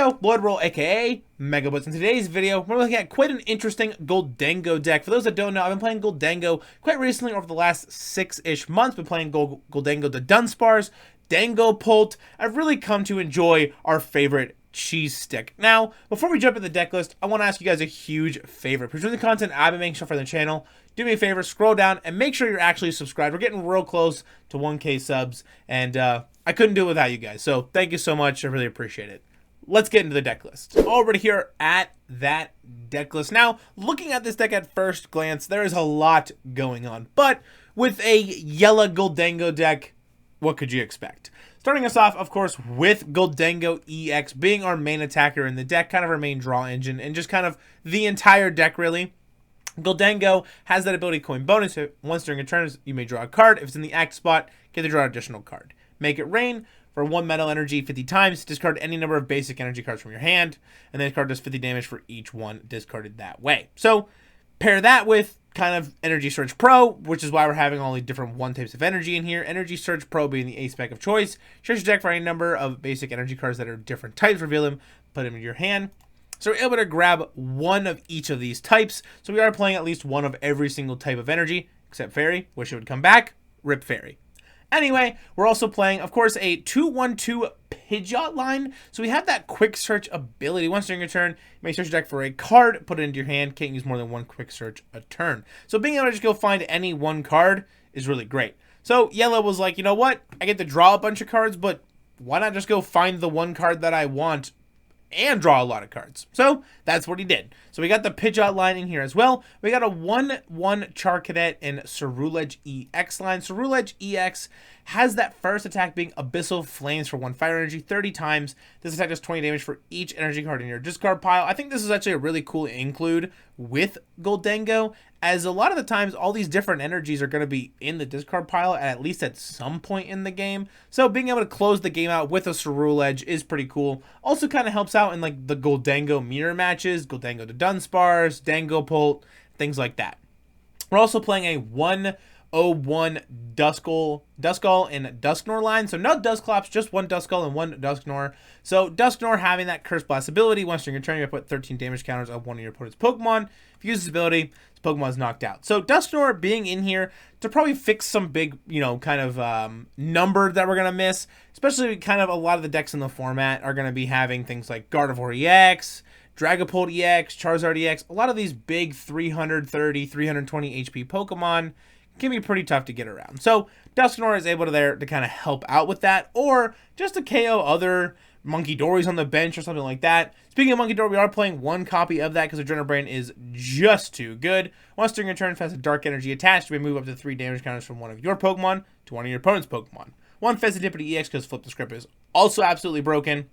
Yo, Blood Roll, aka Mega Blitz. In today's video, we're looking at quite an interesting Gholdengo deck. For those that don't know, I've been playing Gholdengo quite recently over the last 6-ish months. Been playing Gholdengo the Dunsparce, Dangopult. I've really come to enjoy our favorite cheese stick. Now, before we jump into the deck list, I want to ask you guys a huge favor. If you're enjoying the content I've been making for the channel, do me a favor, scroll down and make sure you're actually subscribed. We're getting real close to 1K subs, and I couldn't do it without you guys. So thank you so much. I really appreciate it. Let's get into the deck list. Already here at that deck list. Now, looking at this deck at first glance, there is a lot going on. But with a yellow Gholdengo deck, what could you expect? Starting us off, of course, with Gholdengo EX being our main attacker in the deck, kind of our main draw engine, and just kind of the entire deck, really. Gholdengo has that ability coin bonus. Once during a turn, you may draw a card. If it's in the active spot, get to draw an additional card. Make it rain. For 1 metal energy 50 times, discard any number of basic energy cards from your hand, and then the card does 50 damage for each one discarded that way. So, pair that with kind of Energy Surge Pro, which is why we're having all the different types of energy in here. Energy Surge Pro being the ace spec of choice. Search your deck for any number of basic energy cards that are different types, reveal them, put them in your hand. So we're able to grab one of each of these types. So we are playing at least one of every single type of energy, except Fairy. Wish it would come back. Rip Fairy. Anyway, we're also playing, of course, a 2/1/2 Pidgeot line. So we have that quick search ability. Once during your turn, you may search your deck for a card, put it into your hand. Can't use more than one quick search a turn. So being able to just go find any one card is really great. So Yellow was like, you know what? I get to draw a bunch of cards, but why not just go find the one card that I want and draw a lot of cards? So that's what he did. So we got the Pidgeot line in here as well. We got a 1/1 Charcadet and Ceruledge EX line. Ceruledge EX has that first attack being Abyssal Flames for 1 fire energy 30 times. This attack does 20 damage for each energy card in your discard pile. I think this is actually a really cool include with Gholdengo, as a lot of the times all these different energies are going to be in the discard pile at least at some point in the game. So being able to close the game out with a Ceruledge is pretty cool. Also kind of helps out in like the Gholdengo mirror matches, Gholdengo to Dunsparce, Dangopult, things like that. We're also playing a 1/01 Duskull and Dusknoir line. So no Dusclops, just 1 Duskull and 1 Dusknoir. So Dusknoir having that Curse Blast ability. Once during your turn, you put 13 damage counters on one of your opponent's Pokemon. If you use this ability, this Pokemon is knocked out. So Dusknoir being in here to probably fix some big, kind of number that we're going to miss. Especially kind of a lot of the decks in the format are going to be having things like Gardevoir EX, Dragapult EX, Charizard EX. A lot of these big 330, 320 HP Pokemon can be pretty tough to get around. So Dusknoir is able to kind of help out with that, or just to KO other Munkidoris on the bench or something like that. Speaking of Munkidori, we are playing 1 copy of that because Adrenaline Brain is just too good. Once during your turn, if it has a dark energy attached, you may move up to 3 damage counters from one of your Pokemon to one of your opponent's Pokemon. 1 Fezandipiti EX because Flip the Script is also absolutely broken. And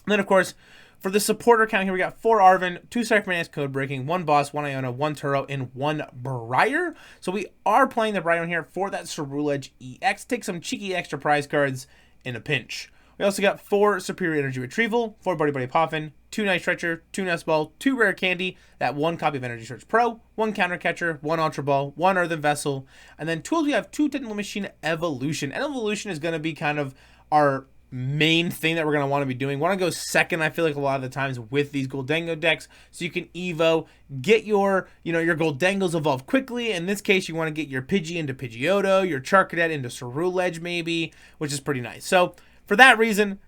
then, of course, for the supporter count here, we got 4 Arven, 2 Ciphermaniacs Codebreaking, 1 Boss, 1 Iona, 1 Turo, and 1 Briar. So we are playing the Briar here for that Ceruledge EX. Take some cheeky extra prize cards in a pinch. We also got 4 Superior Energy Retrieval, 4 Buddy Buddy Poffin, 2 Night Stretcher, 2 Nest Ball, 2 Rare Candy, that 1 copy of Energy Search Pro, 1 Counter Catcher, 1 Ultra Ball, 1 Earthen Vessel, and then tools we have 2 Technical Machine Evolution. And Evolution is going to be kind of our main thing that we're going to want to be doing. Want to go second, I feel like, a lot of the times with these Gholdengo decks, so you can Evo, get your Gholdengos evolve quickly. In this case, you want to get your Pidgey into Pidgeotto, your Charcadet into Ceruledge maybe, which is pretty nice. So for that reason,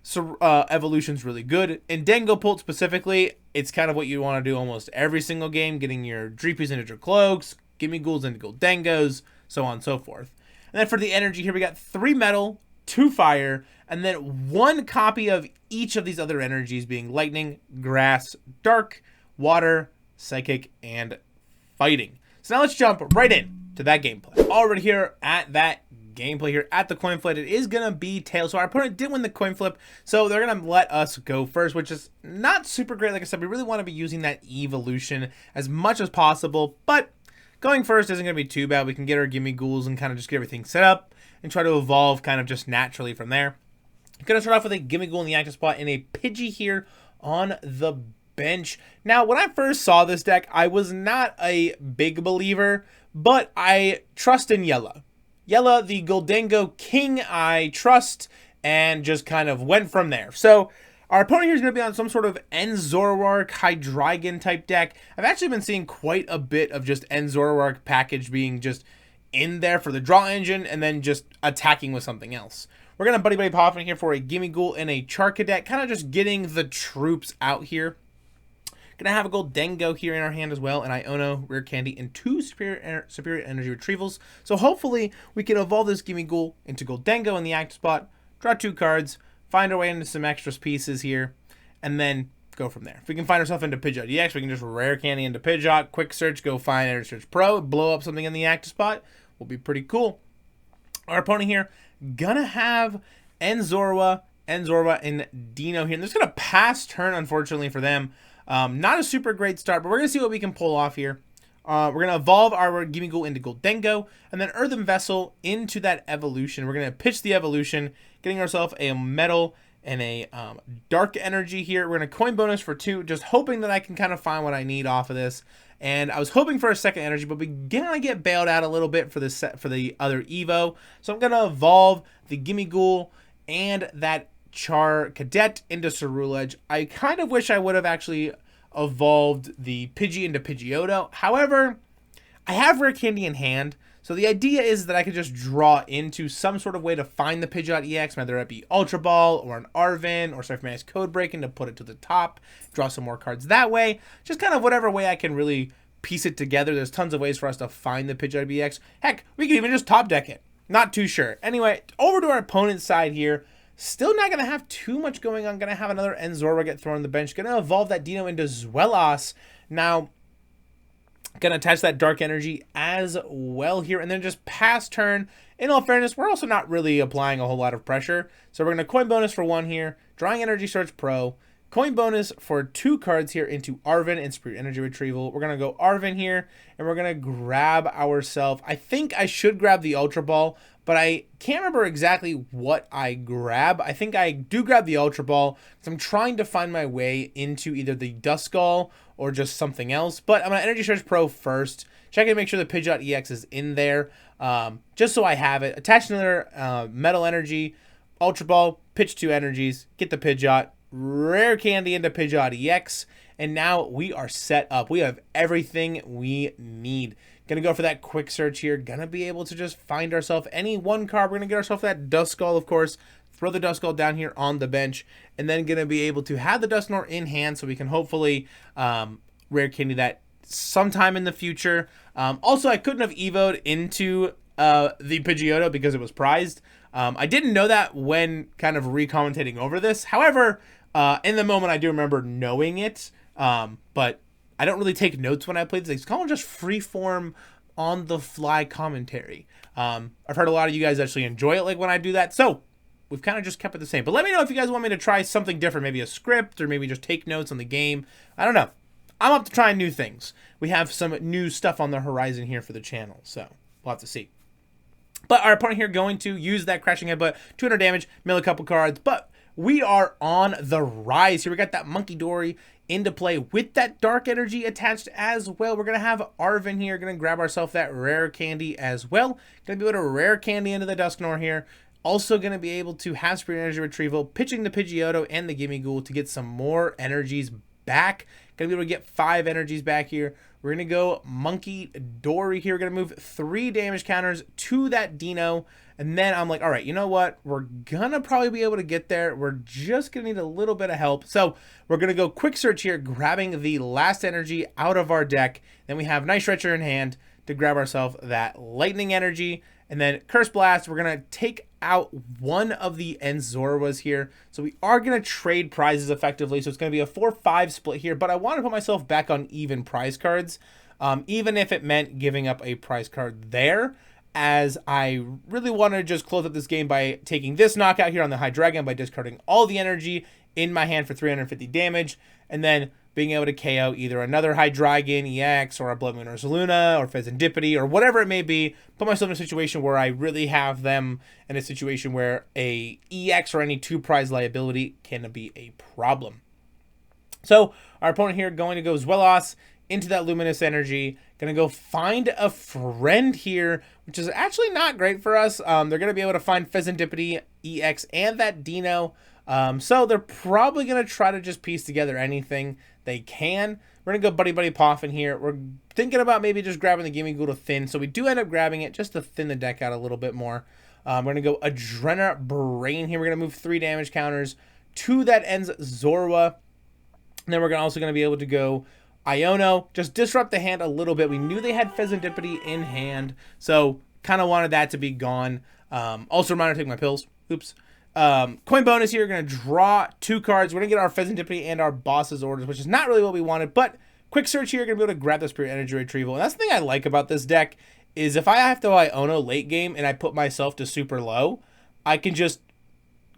Evolution's really good. In Dangopult specifically, it's kind of what you want to do almost every single game, getting your Dreepies into Cloaks, Gimmighouls into Gholdengos, so on and so forth. And then for the energy here, we got 3 metal, 2 fire, and then 1 copy of each of these other energies being lightning, grass, dark, water, psychic, and fighting. So now let's jump right in to that gameplay. Already here at that gameplay here at the coin flip, it is going to be tails. So our opponent did win the coin flip, so they're going to let us go first, which is not super great. Like I said, we really want to be using that evolution as much as possible, but going first isn't going to be too bad. We can get our Gimmighouls and kind of just get everything set up and try to evolve kind of just naturally from there. Going to start off with a Gimmighoul in the active spot and a Pidgey here on the bench. Now, when I first saw this deck, I was not a big believer, but I trust in Yella. Yella, the Gholdengo King, I trust, and just kind of went from there. So Our opponent here is going to be on some sort of Zoroark Hydreigon type deck. I've actually been seeing quite a bit of just Zoroark package being just in there for the draw engine and then just attacking with something else. We're going to buddy pop in here for a Gimmighoul and a Charcadet, kind of just getting the troops out here. Going to have a Gholdengo here in our hand as well, an Iono, Rare Candy, and 2 Superior Energy Retrievals. So hopefully we can evolve this Gimmighoul into Gholdengo in the active spot, draw 2 cards, find our way into some extra pieces here, and then go from there. If we can find ourselves into Pidgeot EX, we can just Rare Candy into Pidgeot, quick search, go find Energy Search Pro, blow up something in the active spot. Will be pretty cool. Our opponent here, gonna have Zoroark, and Dino here. And there's gonna pass turn, unfortunately, for them. Not a super great start, but we're going to see what we can pull off here. We're going to evolve our Gimmighoul into Gholdengo, and then Earthen Vessel into that evolution. We're going to pitch the evolution, getting ourselves a Metal and a Dark Energy here. We're going to coin bonus for 2, just hoping that I can kind of find what I need off of this. And I was hoping for a second energy, but we're going to get bailed out a little bit for the other Evo. So I'm going to evolve the Gimmighoul and that Charcadet into Ceruledge. I kind of wish I would have actually evolved the Pidgey into Pidgeotto. However, I have Rare Candy in hand, so the idea is that I could just draw into some sort of way to find the Pidgeot EX, whether it be Ultra Ball or an Arven or Ciphermaniac's Codebreaking to put it to the top, draw some more cards that way. Just kind of whatever way I can really piece it together. There's tons of ways for us to find the Pidgeot EX. Heck, we could even just top deck it. Not too sure. Anyway, over to our opponent's side here. Still not going to have too much going on. Going to have another Zoroark get thrown on the bench. Going to evolve that Dino into Zweilous. Now, going to attach that Dark Energy as well here. And then just pass turn. In all fairness, we're also not really applying a whole lot of pressure. So we're going to coin bonus for 1 here. Drawing Energy Search Pro. Coin bonus for 2 cards here into Arven and Superior Energy Retrieval. We're going to go Arven here. And we're going to grab ourselves. I think I should grab the Ultra Ball, but I can't remember exactly what I grab. I think I do grab the Ultra Ball, because I'm trying to find my way into either the Duskull or just something else. But I'm going to Energy Search Pro first. Check and make sure the Pidgeot EX is in there, just so I have it. Attach another Metal Energy, Ultra Ball, pitch 2 energies, get the Pidgeot, Rare Candy into Pidgeot EX, and now we are set up. We have everything we need. Gonna go for that quick search here. Gonna be able to just find ourselves any 1 card. We're gonna get ourselves that Duskull, of course. Throw the Duskull down here on the bench, and then gonna be able to have the Dusknoir in hand, so we can hopefully Rare Candy that sometime in the future. Also, I couldn't have evoed into the Pidgeotto because it was prized. I didn't know that when kind of re-commentating over this. However, in the moment, I do remember knowing it, but I don't really take notes when I play this. It's kind of just free-form, on-the-fly commentary. I've heard a lot of you guys actually enjoy it like when I do that, so we've kind of just kept it the same. But let me know if you guys want me to try something different, maybe a script, or maybe just take notes on the game. I don't know. I'm up to trying new things. We have some new stuff on the horizon here for the channel, so we'll have to see. But our opponent here going to use that Crashing Headbutt, 200 damage, mill a couple cards, but we are on the rise here. We got that Munkidori into play with that Dark Energy attached as well. We're going to have Arven here. Going to grab ourselves that Rare Candy as well. Going to be able to Rare Candy into the Dusknoir here. Also going to be able to have Superior Energy Retrieval, pitching the Pidgeotto and the Gimmighoul to get some more energies back. Going to be able to get 5 energies back here. We're going to go Munkidori here. We're going to move 3 damage counters to that Dino. And then I'm like, all right, you know what? We're going to probably be able to get there. We're just going to need a little bit of help. So we're going to go quick search here, grabbing the last energy out of our deck. Then we have Night Stretcher in hand to grab ourselves that Lightning Energy. And then Curse Blast, we're going to take out one of the Zoroarks here. So we are going to trade prizes effectively. So it's going to be a 4-5 split here. But I want to put myself back on even prize cards, even if it meant giving up a prize card there, as I really want to just close up this game by taking this knockout here on the Hydreigon by discarding all the energy in my hand for 350 damage, and then being able to KO either another Hydreigon EX or a Blood Moon Ursaluna or Fezandipiti or whatever it may be, put myself in a situation where I really have them in a situation where a EX or any 2 prize liability can be a problem. So our opponent here going to go Zweilous into that Luminous Energy. Going to go find a friend here, which is actually not great for us. They're going to be able to find Fezandipiti EX and that Dino. So they're probably going to try to just piece together anything they can. We're going to go Buddy Buddy Poff in here. We're thinking about maybe just grabbing the Gimmighoul to thin. So we do end up grabbing it just to thin the deck out a little bit more. We're going to go Adrena Brain here. We're going to move 3 damage counters to that ends Zorua. And then we're also going to be able to go Iono, just disrupt the hand a little bit. We knew they had Fezandipiti in hand, so kind of wanted that to be gone. Also, reminder to take my pills. Oops. Coin bonus here. We're going to draw 2 cards. We're going to get our Fezandipiti and our boss's orders, which is not really what we wanted, but quick search here. We're going to be able to grab this Spirit Energy Retrieval. And that's the thing I like about this deck is if I have to Iono late game and I put myself to super low, I can just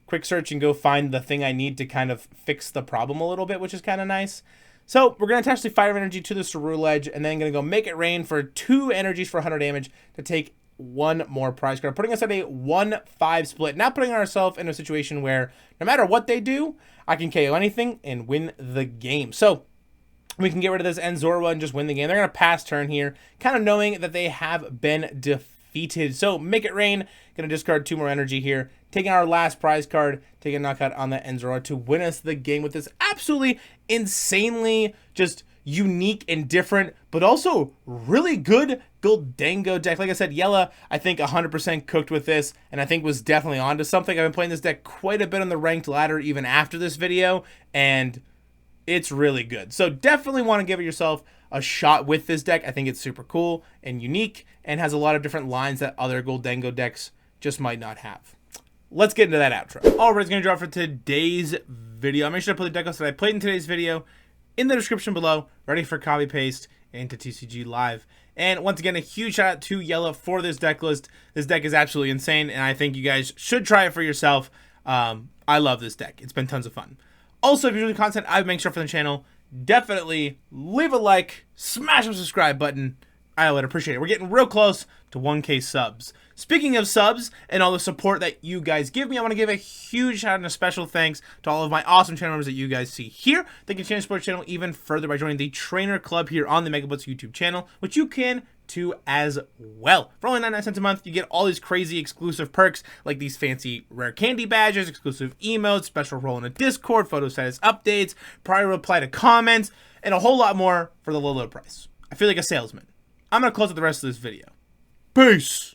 quick search and go find the thing I need to kind of fix the problem a little bit, which is kind of nice. So we're going to attach the Fire Energy to the Ceruledge and then going to go Make It Rain for 2 energies for 100 damage to take 1 more prize card, putting us at a 1-5 split. Now putting ourselves in a situation where no matter what they do, I can KO anything and win the game. So we can get rid of this end Zorua and just win the game. They're going to pass turn here, kind of knowing that they have been defeated. So Make It Rain, going to discard 2 more energy here, taking our last prize card, taking a knockout on the end Zorua to win us the game with this absolutely insanely just unique and different, but also really good Gholdengo deck. Like I said, Jelle, I think 100% cooked with this, and I think was definitely onto something. I've been playing this deck quite a bit on the ranked ladder even after this video, and it's really good. So definitely want to give yourself a shot with this deck. I think it's super cool and unique and has a lot of different lines that other Gholdengo decks just might not have. Let's get into that outro. All right, it's going to draw for today's video. I'll make sure to put the deck list that I played in today's video in the description below, ready for copy paste into TCG Live. And once again, a huge shout out to Jelle for this deck list. This deck is absolutely insane, and I think you guys should try it for yourself. I love this deck. It's been tons of fun. Also, if you enjoy the content I make sure for the channel, definitely leave a like, smash the subscribe button. I would appreciate it. We're getting real close to 1K subs. Speaking of subs and all the support that you guys give me, I want to give a huge shout out and a special thanks to all of my awesome channel members that you guys see here. They can change the sports channel even further by joining the Trainer Club here on the Megablitz YouTube channel, which you can too as well. For only 99 cents a month, you get all these crazy exclusive perks like these fancy rare candy badges, exclusive emotes, special role in a Discord, photo status updates, prior reply to comments, and a whole lot more for the low, low price. I feel like a salesman. I'm going to close out the rest of this video. Peace!